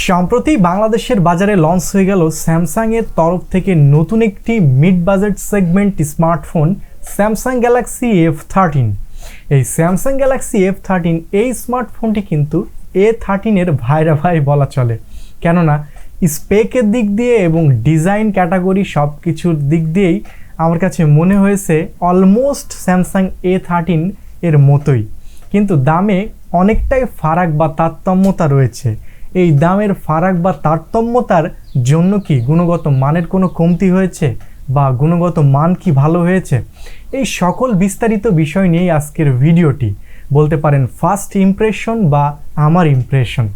সম্প্রতি বাংলাদেশের বাজারে লঞ্চ হয়ে গেল স্যামসাং এর তরফ থেকে নতুন একটি mid budget segment smartphone Samsung Galaxy F13। এই স্যামসাং গ্যালাক্সি F13 এই স্মার্টফোনটি কিন্তু A13 এর ভাইরা ভাই বলা চলে, কেননা স্পেকের দিক দিয়ে এবং ডিজাইন ক্যাটাগরি সব কিছুর দিক দিয়েই আমার কাছে মনে হয়েছে অলমোস্ট স্যামসাং A13 এর মতোই, কিন্তু দামে অনেকটাই ফারাক বা তারতম্যতা রয়েছে। এই দামের ফারাক বা তারতম্যতার জন্য কি গুণগত মানের কোনো কমতি হয়েছে বা গুণগত মান কি ভালো হয়েছে, এই সকল বিস্তারিত বিষয় নিয়েই আজকের ভিডিওটি, বলতে পারেন ফার্স্ট ইমপ্রেশন বা আমার ইমপ্রেশন।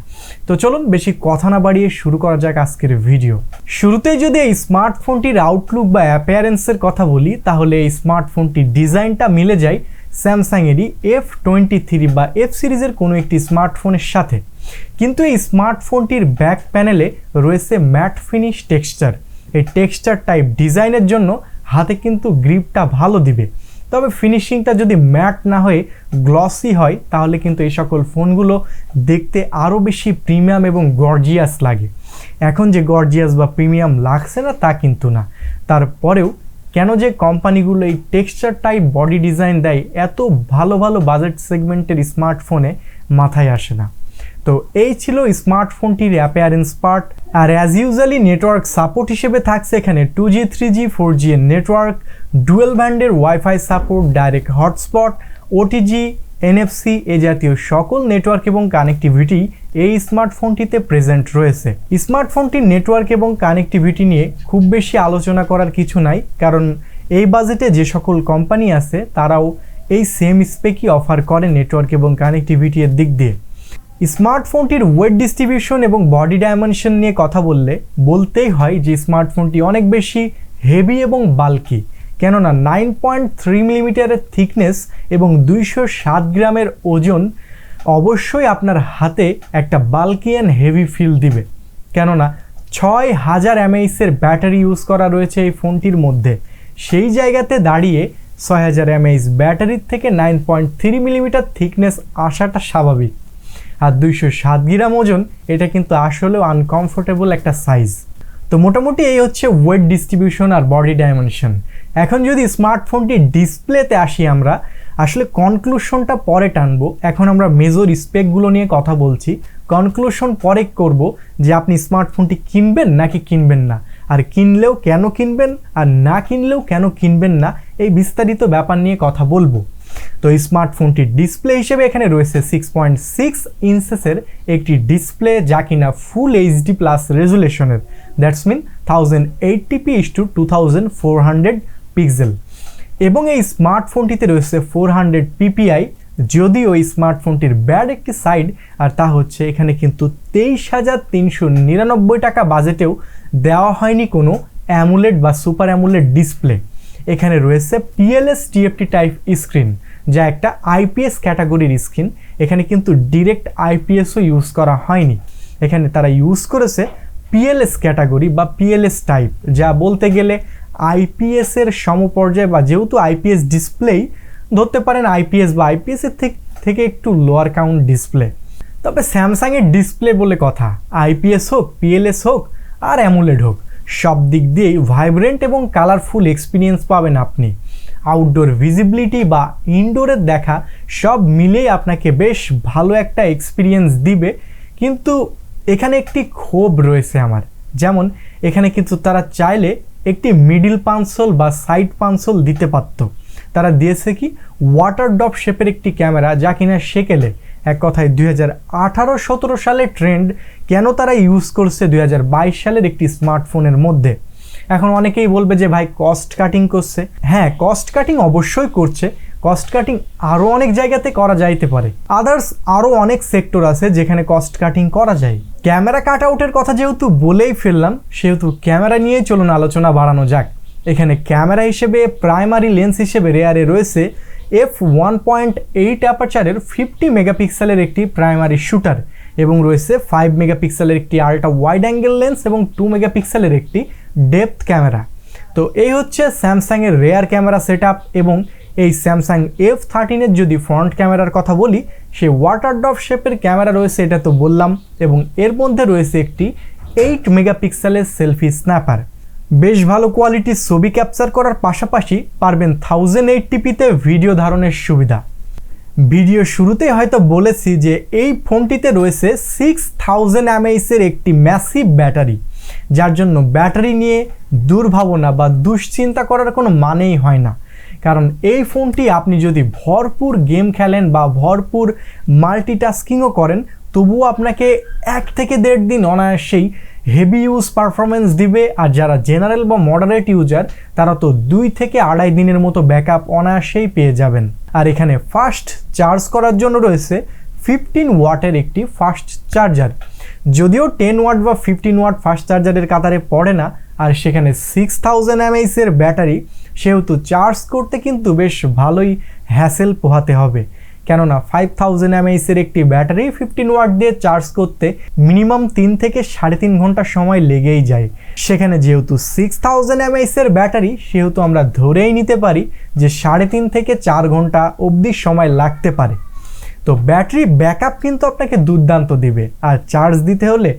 তো চলুন বেশি কথা না বাড়িয়ে শুরু করা যাক আজকের ভিডিও। শুরুতেই যদি এই স্মার্টফোনটির আউটলুক বা অ্যাপিয়ারেন্সের কথা বলি, তাহলে এই স্মার্টফোনটির ডিজাইনটা মিলে যায় স্যামসাংয়েরই F23 বা F সিরিজের কোনো একটি স্মার্টফোনের সাথে, কিন্তু এই স্মার্টফোনটির ব্যাক প্যানেলে রয়েছে ম্যাট ফিনিশ টেক্সচার। এই টেক্সচার টাইপ ডিজাইনের জন্য হাতে কিন্তু গ্রিপটা ভালো দিবে, তবে ফিনিশিংটা যদি ম্যাট না হয়ে গ্লসি হয় তাহলে কিন্তু এই সকল ফোনগুলো দেখতে আরও বেশি প্রিমিয়াম এবং গর্জিয়াস লাগে। এখন যে গর্জিয়াস বা প্রিমিয়াম লাগছে না তা কিন্তু না, তারপরেও কেন যে কোম্পানিগুলো এই টেক্সচার টাইপ বডি ডিজাইন দেয় এত ভালো ভালো বাজেট সেগমেন্টের স্মার্টফোনে মাথায় আসে না। তো এই ছিল স্মার্টফোনটির অ্যাপিয়ারেন্স পার্ট। আর অ্যাজ ইউজুয়ালি নেটওয়ার্ক সাপোর্ট হিসেবে থাকছে এখানে 2G 3G 4G এর নেটওয়ার্ক, ডুয়েল ব্যান্ডের wifi support, direct hotspot, OTG, NFC এ জাতীয় সকল নেটওয়ার্ক এবং কানেক্টিভিটি এই স্মার্টফোনটিতে প্রেজেন্ট রয়েছে। স্মার্টফোনটির নেটওয়ার্ক এবং কানেক্টিভিটি নিয়ে খুব বেশি আলোচনা করার কিছু নাই, কারণ এই বাজেটে যে সকল কোম্পানি আছে তারাও এই সেম স্পেকই অফার করে নেটওয়ার্ক এবং কানেক্টিভিটি এর দিক দিয়ে। স্মার্টফোনটির ওয়েট ডিস্ট্রিবিউশন এবং বডি ডাইমেনশন নিয়ে কথা বলতেই হয় যে স্মার্টফোনটি অনেক বেশি হেভি এবং বাল্কি, কেননা 9.3 মিলিমিটারের থিকনেস এবং 207 গ্রামের ওজন অবশ্যই আপনার হাতে একটা বাল্কি অ্যান্ড হেভি ফিল দিবে, কেননা 6000 mAh ব্যাটারি ইউজ করা রয়েছে এই ফোনটির মধ্যে। সেই জায়গাতে দাঁড়িয়ে 6000 mAh ব্যাটারির থেকে 9.3 মিলিমিটার থিকনেস আসাটা স্বাভাবিক, আর 207 গ্রাম ওজন এটা কিন্তু আসলেও আনকমফোর্টেবল একটা সাইজ। তো মোটামুটি এই হচ্ছে ওয়েট ডিস্ট্রিবিউশন আর বডি ডাইমেনশন। এখন যদি স্মার্টফোনটির ডিসপ্লেতে আসি, আমরা আসলে কনক্লুশনটা পরে টানবো, এখন আমরা মেজর স্পেকগুলো নিয়ে কথা বলছি। কনক্লুশন পরে করব যে আপনি স্মার্টফোনটি কিনবেন নাকি কিনবেন না, আর কিনলেও কেন কিনবেন, আর না কিনলেও কেন কিনবেন না, এই বিস্তারিত ব্যাপার নিয়ে কথা বলবো। তো এই স্মার্টফোনটির ডিসপ্লে হিসেবে এখানে রয়েছে 6.6 ইঞ্চেসের একটি ডিসপ্লে, যা কিনা ফুল HD প্লাস রেজুলেশনের, দ্যাটস মিন 1080p/2400 পিক্সেল, এবং এই স্মার্টফোনটিতে রয়েছে 400 PPI। যদিও এই স্মার্টফোনটির ব্যাড একটি সাইড, আর তা হচ্ছে এখানে কিন্তু 23,399 টাকা বাজেটেও দেওয়া হয়নি কোনো অ্যামুলেট বা সুপার অ্যামুলেট ডিসপ্লে। এখানে রয়েছে PLS TFT টাইপ স্ক্রিন, যা একটা IPS ক্যাটাগরির স্ক্রিন। এখানে কিন্তু ডিরেক্ট IPSও ইউজ করা হয়নি, এখানে তারা ইউজ করেছে PLS ক্যাটাগরি বা PLS টাইপ, যা বলতে গেলে IPS এর সমপর্যায়, বা যেহেতু IPS ডিসপ্লেই ধরতে পারেন IPS বা IPS এর থেকে একটু লোয়ার কাউন্ট ডিসপ্লে। তবে স্যামসাংয়ের ডিসপ্লে বলে কথা, IPS হোক, PLS হোক আর অ্যামুলেট হোক, সব দিক দিয়েই ভাইব্রেন্ট এবং কালারফুল এক্সপিরিয়েন্স পাবেন আপনি। আউটডোর ভিজিবিলিটি বা ইনডোরের দেখা সব মিলেই আপনাকে বেশ ভালো একটা এক্সপিরিয়েন্স দিবে। কিন্তু এখানে একটি ক্ষোভ রয়েছে আমার, যেমন এখানে কিন্তু তারা চাইলে একটি মিডিল পানসোল বা সাইড পানসোল দিতে পারত। তারা দিয়েছে কি ওয়াটার ড্রপ শেপের একটি ক্যামেরা, যা কিনা সেকেলে এক কথায় 2018-17 সালের ট্রেন্ড কেন তারা ইউজ করছে 2022 সালের একটি স্মার্টফোনের মধ্যে। এখন অনেকেই বলবে যে ভাই কস্ট কাটিং করছে। হ্যাঁ, কস্ট কাটিং অবশ্যই করছে, কস্ট কাটিং আরও অনেক জায়গাতে করা যাইতে পারে, আদার্স আরও অনেক সেক্টর আছে যেখানে কস্ট কাটিং করা যায়। ক্যামেরা কাট আউটের কথা যেহেতু বলেই ফেললাম, সেহেতু ক্যামেরা নিয়েই চলুন আলোচনা বাড়ানো যাক। এখানে ক্যামেরা হিসেবে প্রাইমারি লেন্স হিসেবে রেয়ারে রয়েছে f1.8 অ্যাপারচারের 50 মেগাপিক্সেলের একটি প্রাইমারি শুটার, এবং রয়েছে 5 মেগাপিক্সেলের একটি আল্ট্রা ওয়াইড অ্যাঙ্গেল লেন্স এবং 2 মেগাপিক্সেলের একটি ডেপথ ক্যামেরা। তো এই হচ্ছে স্যামসাংয়ের রেয়ার ক্যামেরা সেটআপ, এবং এই স্যামসাং F13 এর যদি ফ্রন্ট ক্যামেরার কথা বলি, সে ওয়াটার ড্রপ শেপের ক্যামেরা রয়েছে, এটা তো বললাম, এবং এর মধ্যে রয়েছে একটি 8 মেগাপিক্সেলের সেলফি স্ন্যাপার। বেশ ভালো কোয়ালিটির ছবি ক্যাপচার করার পাশাপাশি পারবেন 1080pতে ভিডিও ধারণের সুবিধা। ভিডিও শুরুতেই হয়তো বলেছি যে এই ফোনটিতে রয়েছে 6000 mAh এর একটি ম্যাসিভ ব্যাটারি, যার জন্য ব্যাটারি নিয়ে দুর্ভাবনা বা দুশ্চিন্তা করার কোনো মানেই হয় না। কারণ এই ফোনটি আপনি যদি ভরপুর গেম খেলেন বা ভরপুর মাল্টিটাস্কিংও করেন, তবুও আপনাকে 1 থেকে 1.5 দিন অনায়াসেই হেভি ইউজ পারফরমেন্স দিবে। আর যারা জেনারেল বা মডারেট ইউজার, তারা তো 2 থেকে 2.5 দিনের মতো ব্যাকআপ অনায়াসেই পেয়ে যাবেন। আর এখানে ফাস্ট চার্জ করার জন্য রয়েছে 15 ওয়াটের একটি ফাস্ট চার্জার। যদিও 10 ওয়াট বা 15 ওয়াট ফাস্ট চার্জারের কাতারে পড়ে না, আর সেখানে 6000 mAh এর ব্যাটারি, সেহেতু চার্জ করতে কিন্তু বেশ ভালোই হ্যাসেল পোহাতে হবে। কেননা 5000 mAh এর একটি ব্যাটারি 15 ওয়াট দিয়ে চার্জ করতে মিনিমাম 3 থেকে 3.5 ঘন্টা সময় লেগেই যায়। সেখানে যেহেতু 6000 mAh এর ব্যাটারি, সেহেতু আমরা ধরেই নিতে পারি যে 3.5 থেকে 4 ঘন্টা অবধি সময় লাগতে পারে। তো ব্যাটারি ব্যাকআপ কিন্তু আপনাকে দুর্দান্ত দিবে, আর চার্জ দিতে হলে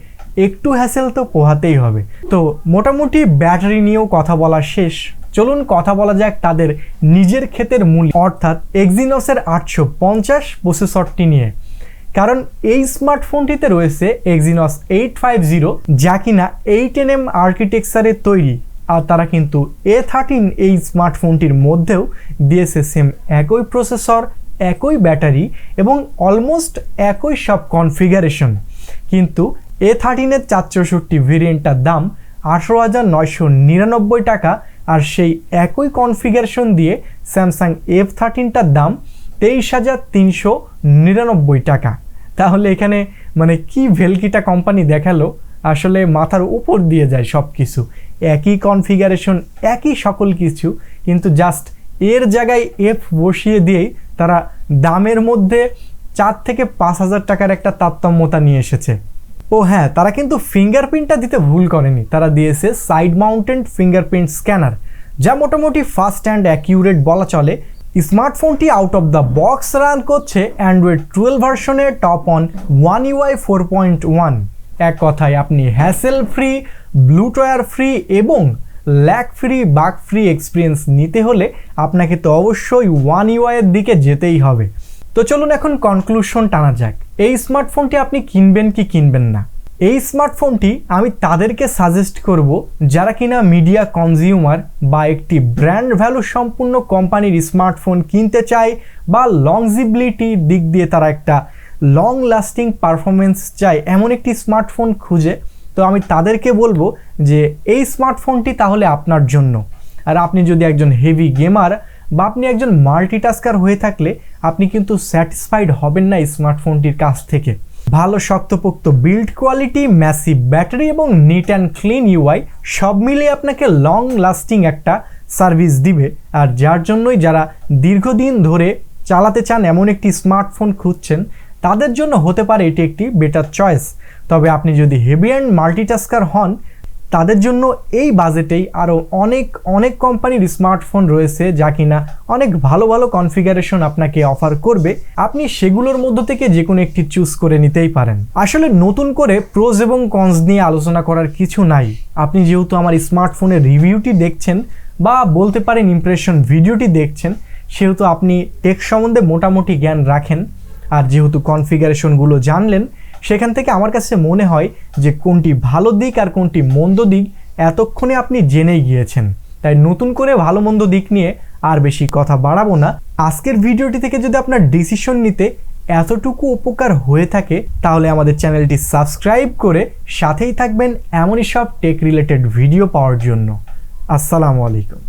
একটু হ্যাসেল তো পোহাতেই হবে। তো মোটামুটি ব্যাটারি নিয়েও কথা বলা শেষ, চলুন কথা বলা যাক তাদের নিজের ক্ষেতের মূল্য, অর্থাৎ এক্সিনোসের 850 প্রসেসরটি নিয়ে। কারণ এই স্মার্টফোনটিতে রয়েছে এক্সিনোস 850, যা কিনা 8nm আর্কিটেকচারে তৈরি। আর তারা কিন্তু A13 এই স্মার্টফোনটির মধ্যেও দিয়েছে সেম একই প্রসেসর, একই ব্যাটারি এবং অলমোস্ট একই সব কনফিগারেশন। কিন্তু A13 এর 464 ভেরিয়েন্টটার দাম 18,999 টাকা, আর সেই একই কনফিগারেশন দিয়ে স্যামসাং F13টার দাম 23,399 টাকা। তাহলে এখানে মানে কি ভেলকিটা কোম্পানি দেখালো, আসলে মাথার উপর দিয়ে যায় সব কিছু। একই কনফিগারেশন, একই সকল কিছু, কিন্তু জাস্ট এর জায়গায় F বসিয়ে দিয়েই তারা দামের মধ্যে 4 থেকে 5,000 টাকার একটা তারতম্যতা নিয়ে এসেছে। ও হ্যাঁ, তারা কিন্তু ফিঙ্গারপ্রিন্টটা দিতে ভুল করেনি, তারা দিয়েছে সাইড মাউন্টেড ফিঙ্গারপ্রিন্ট স্ক্যানার, যা মোটামুটি ফাস্ট অ্যান্ড অ্যাকিউরেট বলা চলে। স্মার্টফোনটি out of the box run করছে অ্যান্ড্রয়েড 12 ভার্সনের টপ অন One UI 4.1। এক কথায় আপনি হ্যাসেল ফ্রি, ব্লুটুয়ার ফ্রি এবং lag free, bug free experience নিতে হলে আপনাকে তো অবশ্যই One UI এর দিকে যেতেই হবে। তো চলুন এখন কনক্লুশন টানা যাক, এই স্মার্টফোনটি আপনি কিনবেন কি কিনবেন না। এই স্মার্টফোনটি আমি তাদেরকে সাজেস্ট করব যারা কিনা মিডিয়া কনজিউমার বা একটি ব্র্যান্ড ভ্যালু সম্পূর্ণ কোম্পানির স্মার্টফোন কিনতে চায়, বা লংজিবিলিটির দিক দিয়ে তারা একটা লং লাস্টিং পারফরমেন্স চায়, এমন একটি স্মার্টফোন খুঁজে। তো আমি তাদেরকে বলবো যে এই স্মার্টফোনটি তাহলে আপনার জন্য। আর আপনি যদি একজন হেভি গেমার বা আপনি একজন মাল্টিটাস্কার হয়ে থাকলে আপনি কিন্তু স্যাটিসফাইড হবেন না এই স্মার্টফোনটির কাছ থেকে। ভালো শক্তপোক্ত বিল্ড কোয়ালিটি, ম্যাসিভ ব্যাটারি এবং নিট অ্যান্ড ক্লিন UI সব মিলিয়ে আপনাকে লং লাস্টিং একটা সার্ভিস দিবে। আর যার জন্যই যারা দীর্ঘদিন ধরে চালাতে চান এমন একটি স্মার্টফোন খুঁজছেন, তাদের জন্য হতে পারে এটি একটি বেটার চয়েস। তবে আপনি যদি হেভি অ্যান্ড মাল্টিটাস্কার হন, তাদের জন্য এই বাজেটেই আরও অনেক কোম্পানির স্মার্টফোন রয়েছে, যা কিনা অনেক ভালো ভালো কনফিগারেশন আপনাকে অফার করবে। আপনি সেগুলোর মধ্য থেকে যে কোনো একটি চুজ করে নিতেই পারেন। আসলে নতুন করে প্রোজ এবং কনস নিয়ে আলোচনা করার কিছু নাই। আপনি যেহেতু আমার স্মার্টফোনের রিভিউটি দেখছেন বা বলতে পারেন ইমপ্রেশন ভিডিওটি দেখছেন, সেহেতু আপনি টেক সম্বন্ধে মোটামুটি জ্ঞান রাখেন। আর যেহেতু কনফিগারেশনগুলো জানলেন, সেখান থেকে আমার কাছে মনে হয় যে কোনটি ভালো দিক আর কোনটি মন্দ দিক এতক্ষণে আপনি জেনেই গিয়েছেন। তাই নতুন করে ভালো মন্দ দিক নিয়ে আর বেশি কথা বাড়াবো না। আজকের ভিডিওটি থেকে যদি আপনার ডিসিশন নিতে এতটুকু উপকার হয়ে থাকে, তাহলে আমাদের চ্যানেলটি সাবস্ক্রাইব করে সাথেই থাকবেন এমনই সব টেক রিলেটেড ভিডিও পাওয়ার জন্য। আসসালামু আলাইকুম।